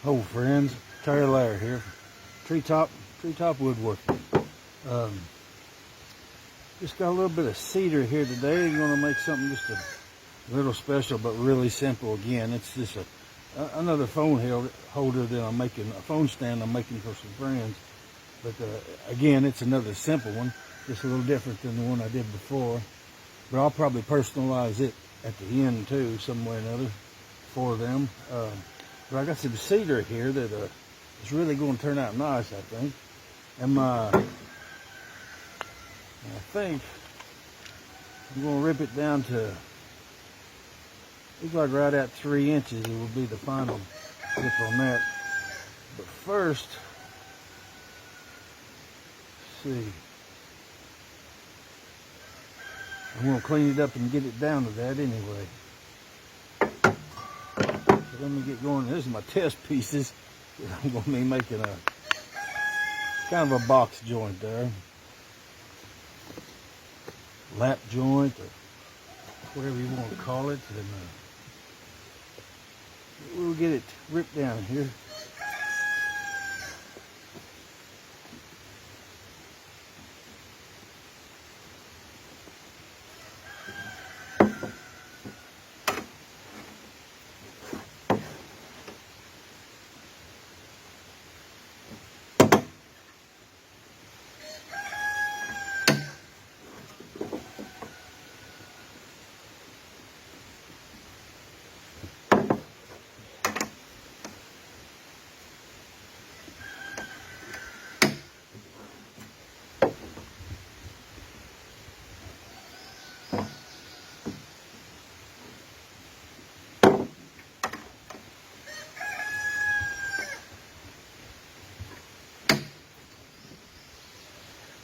Hello friends, Terry Lair here. Treetop Woodworking. Just got a little bit of cedar here today. I'm going to make something just a little special, but really simple. Again, it's just another phone holder that I'm making, a phone stand I'm making for some friends. But again, it's another simple one, just a little different than the one I did before. But I'll probably personalize it at the end too, some way or another, for them. But I got some cedar here that is really going to turn out nice, I think. And I think I'm going to rip it down to, looks like right at 3 inches. It will be the final tip on that. But first, let's see. I'm going to clean it up and get it down to that anyway. So let me get going. This is my test pieces that I'm going to be making a kind of a box joint there. Lap joint or whatever you want to call it. And we'll get it ripped down here.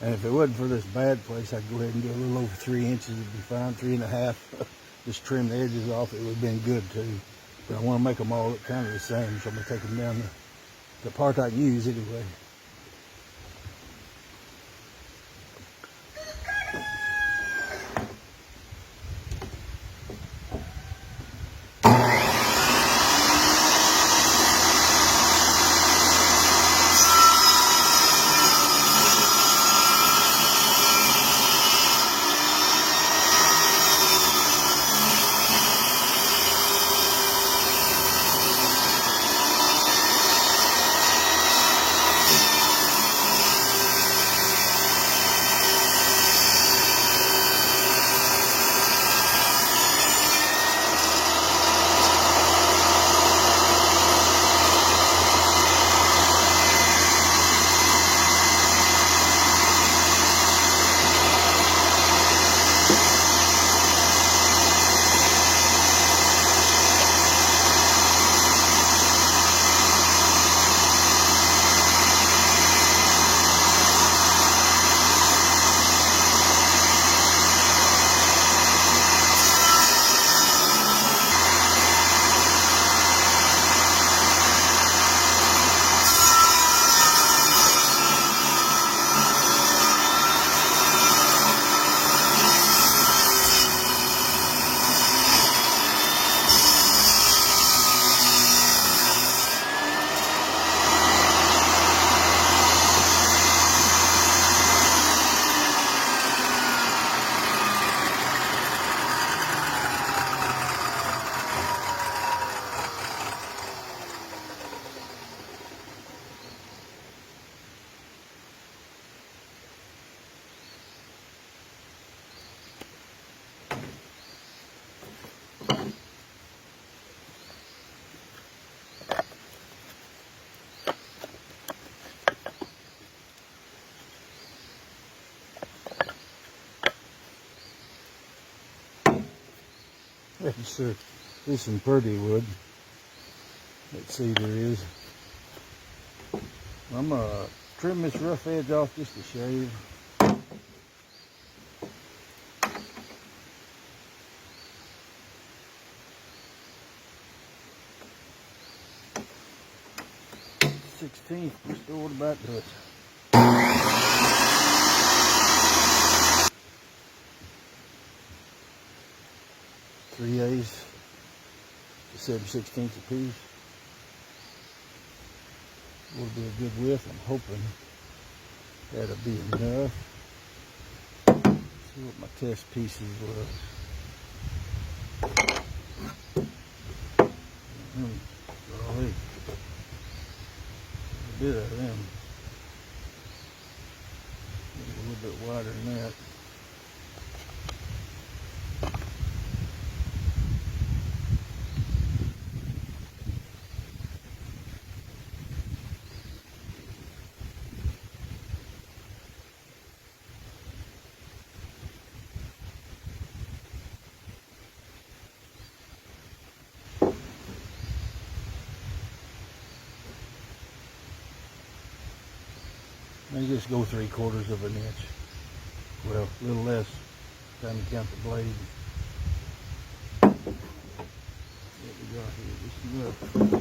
And if it wasn't for this bad place, I'd go ahead and do a little over 3 inches. It'd be fine, 3.5. Just trim the edges off. It would have been good too. But I want to make them all look kind of the same, so I'm going to take them down the part I can use anyway. This is some pretty wood. That cedar is. I'm going to trim this rough edge off just to shave. .16, still what about to it. 3/8 to 7/16 a piece. Will be a good width. I'm hoping that'll be enough. See what my test pieces were. Golly. A bit of them. Maybe a little bit wider than that. Maybe just go 3/4 of an inch. Well, a little less. Time to count the blade. What we got here? Just enough.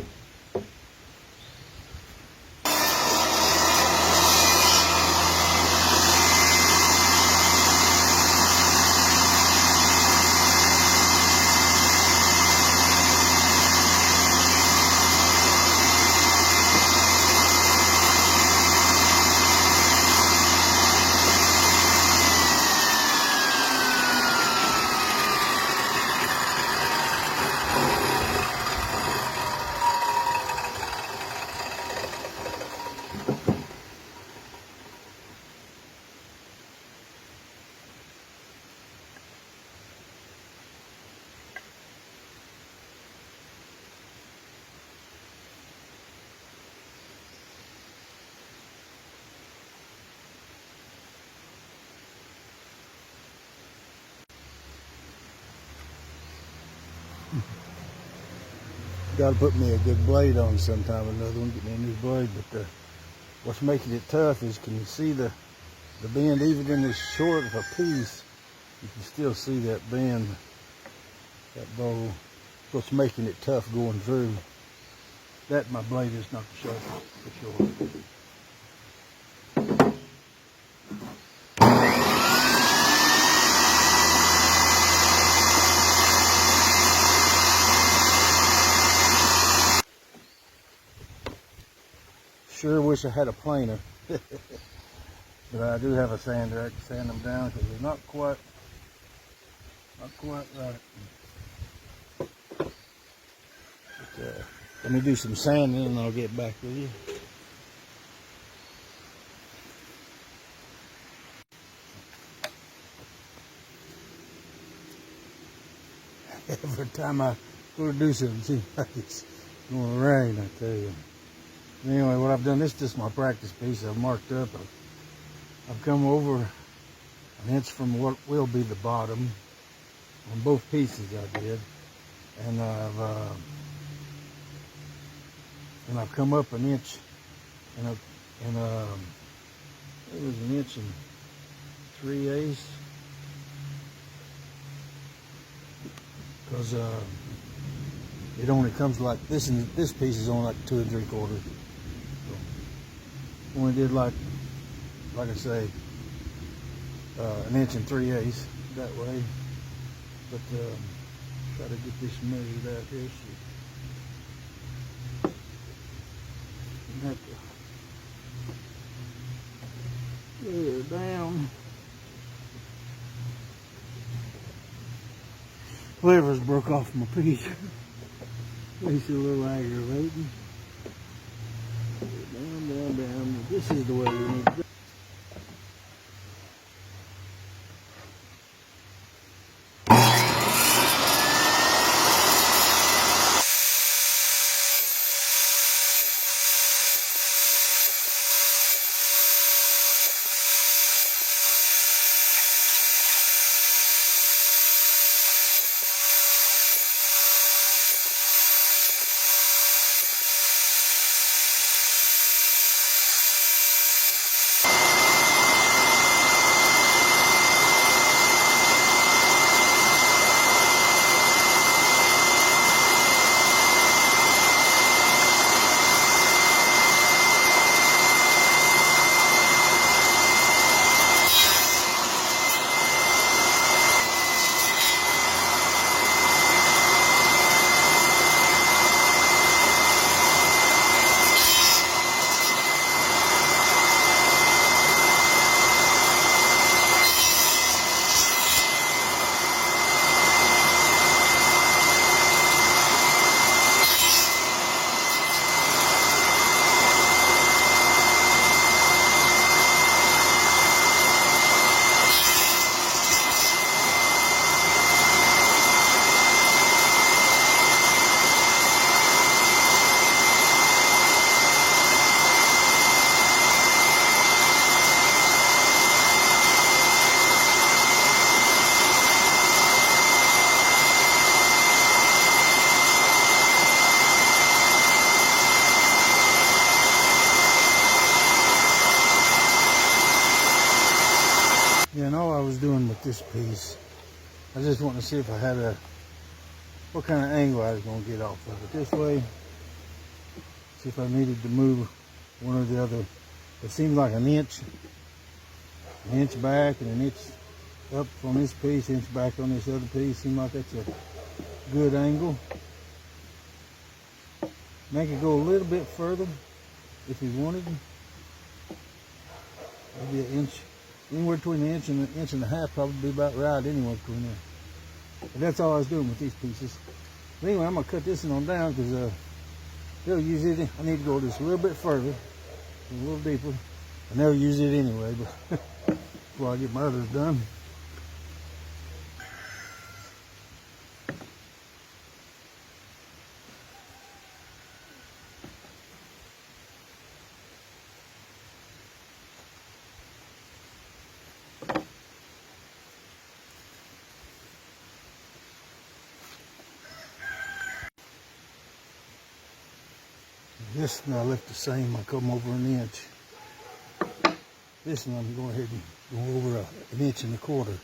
Got to put me a good blade on sometime or another one, get me a new blade. But what's making it tough is, can you see the bend? Even in this short of a piece, you can still see that bend, that bowl. What's making it tough going through. That my blade is not the sharpest, for sure. Sure wish I had a planer, but I do have a sander. I can sand them down because they're not quite right. But, let me do some sanding and I'll get back with you. Every time I go to do something, it seems like it's going to rain, I tell you. Anyway, what I've done, this is just my practice piece. I've marked up. I've come over an inch from what will be the bottom on both pieces I did, and I've come up an inch, and it was an inch and 3/8, because it only comes like this, and this piece is only like 2 3/4. So only did like I say, an inch and 3/8 that way. But try to get this measured out here. So you have to lay her down. Flavors broke off my piece. Makes it a little aggravating. Down. This is the way we need to go. this piece. I just want to see if I had what kind of angle I was going to get off of it. This way, see if I needed to move one or the other. It seems like an inch back and an inch up on this piece, inch back on this other piece. Seems like that's a good angle. Make it go a little bit further if you wanted. Maybe an inch, anywhere between an inch and a half, probably be about right anywhere between there. But that's all I was doing with these pieces. But anyway, I'm gonna cut this one on down because they'll use it. I need to go just a little bit further, a little deeper, and they'll use it anyway. But before I get my others done. This one I left the same. I come over an inch. This one I'm going ahead and go over an inch and a quarter.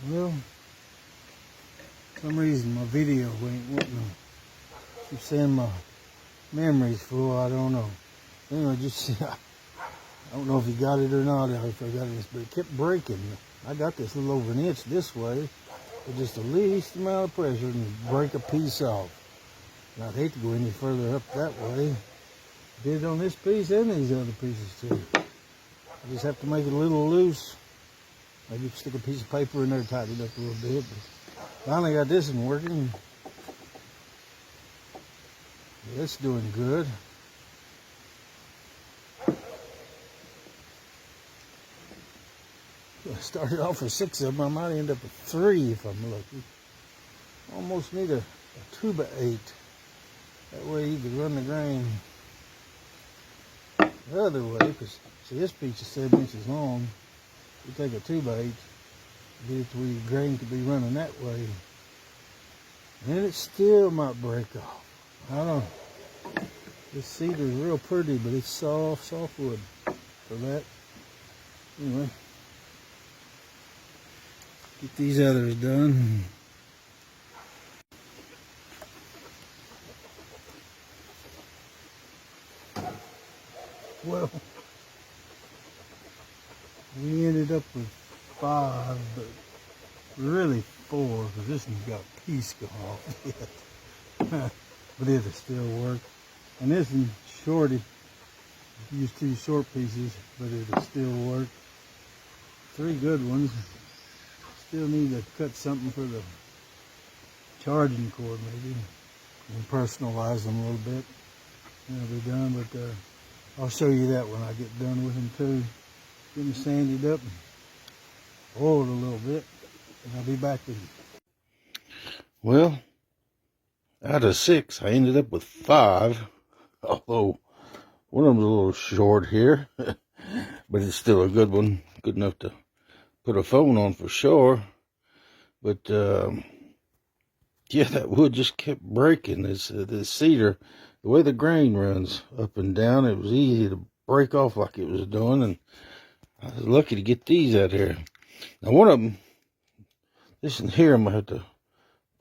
Well, for some reason my video ain't wanting to keep saying my memory's full. I don't know. Anyway, just see, I don't know if you got it or not, or if I got it, but it kept breaking. I got this a little over an inch this way, with just the least amount of pressure and break a piece off. And I'd hate to go any further up that way. Did it on this piece and these other pieces too. I just have to make it a little loose. Maybe stick a piece of paper in there, tighten it up a little bit. But finally got this one working. Yeah, it's doing good. I started off with 6 of them. I might end up with 3 if I'm lucky. Almost need a 2x8. That way you can run the grain the other way. Because see, this piece is 7 inches long. You take a 2x8, get it to where your grain could be running that way, and it still might break off. I don't know. This cedar's real pretty, but it's soft wood for that. Anyway, get these others done. Well, we ended up with 5, but really 4, because this one's got a piece going off yet. But it'll still work. And this one shorted, used 2 short pieces, but it'll still work. 3 good ones. Still need to cut something for the charging cord maybe, and personalize them a little bit. That'll be done, but I'll show you that when I get done with them too. Get them sanded up and oiled a little bit, and I'll be back with you. Well, Out of 6, I ended up with 5, although one of them's a little short here, but it's still a good one, good enough to put a phone on for sure. But yeah, that wood just kept breaking. This cedar, the way the grain runs up and down, it was easy to break off like it was doing, and I was lucky to get these out here. Now one of them, this in here, I'm gonna have to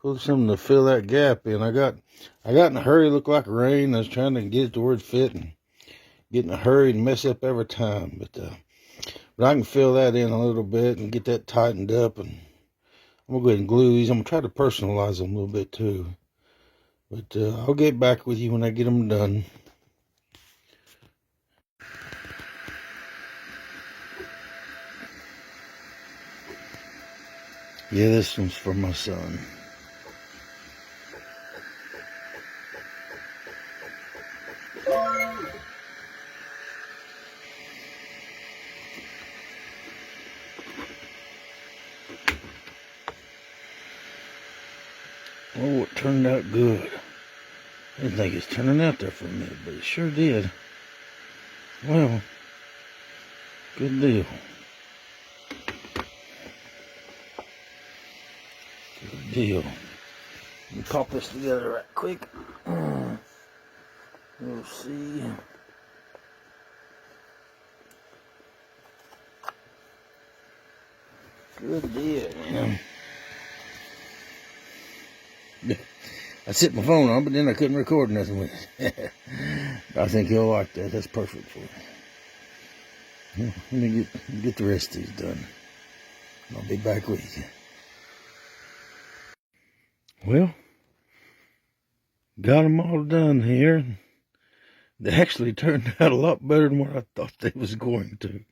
put something to fill that gap in. I got in a hurry, looked like rain. I was trying to get it to where it fit, and get in a hurry and mess up every time. But I can fill that in a little bit and get that tightened up, and I'm gonna go ahead and glue these. I'm gonna try to personalize them a little bit too. But I'll get back with you when I get them done. Yeah, this one's for my son. Oh, it turned out good. I didn't think it was turning out there for a minute, but it sure did. Well, good deal. Good deal. Let me pop this together right quick. We'll see. Good deal, man. I set my phone on, but then I couldn't record nothing with it. I think he'll like that. That's perfect for him. Let me get the rest of these done. I'll be back with you. Well, got them all done here. They actually turned out a lot better than what I thought they was going to.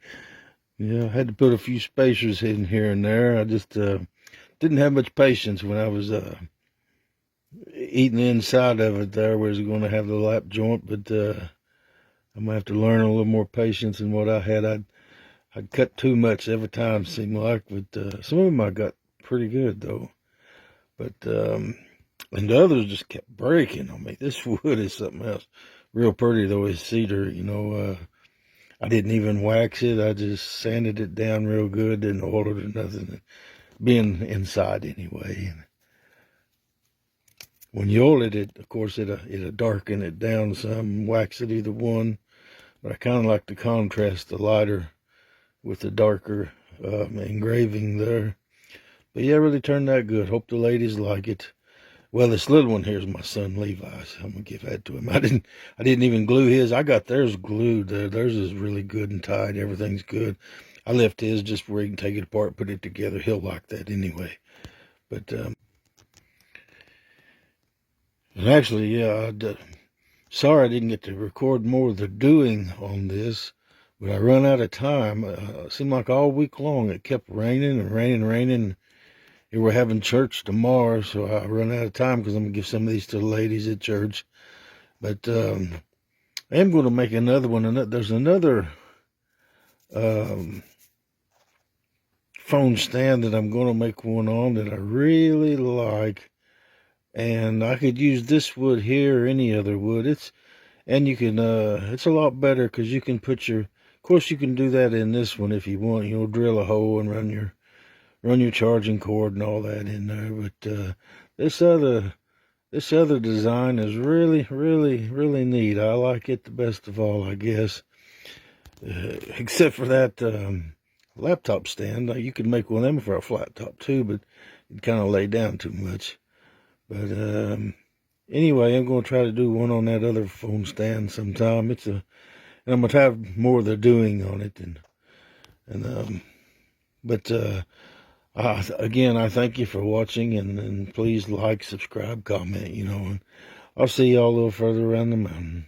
Yeah, I had to put a few spacers in here and there. I just didn't have much patience when I was eating the inside of it there, where it's going to have the lap joint, but I'm gonna have to learn a little more patience than what I had. I'd cut too much every time, seemed like, but some of them I got pretty good though. But and the others just kept breaking on me. This wood is something else. Real pretty though, it's cedar, you know. I didn't even wax it. I just sanded it down real good, didn't oil it or nothing. Being inside anyway. When you oil it, of course, it'll darken it down some, wax it either one. But I kind of like to contrast the lighter with the darker engraving there. But yeah, it really turned out good. Hope the ladies like it. Well, this little one here is my son Levi's. I'm gonna give that to him. I didn't even glue his. I got theirs glued. Theirs is really good and tight. Everything's good. I left his just where he can take it apart, put it together. He'll like that anyway. But and actually, yeah, sorry I didn't get to record more of the doing on this, but I run out of time. It seemed like all week long it kept raining and raining and raining. And we're having church tomorrow, so I run out of time because I'm going to give some of these to the ladies at church. But I am going to make another one. There's another phone stand that I'm going to make one on that I really like. And I could use this wood here or any other wood. It's a lot better because you can put of course you can do that in this one if you want. You'll drill a hole and run your charging cord and all that in there. But this other design is really, really, really neat. I like it the best of all, I guess. Except for that laptop stand. You could make one of them for a flat top too, but it'd kind of lay down too much. But anyway, I'm going to try to do one on that other phone stand sometime. And I'm going to have more of the doing on it. But again, I thank you for watching, and please like, subscribe, comment, and I'll see y'all a little further around the mountain.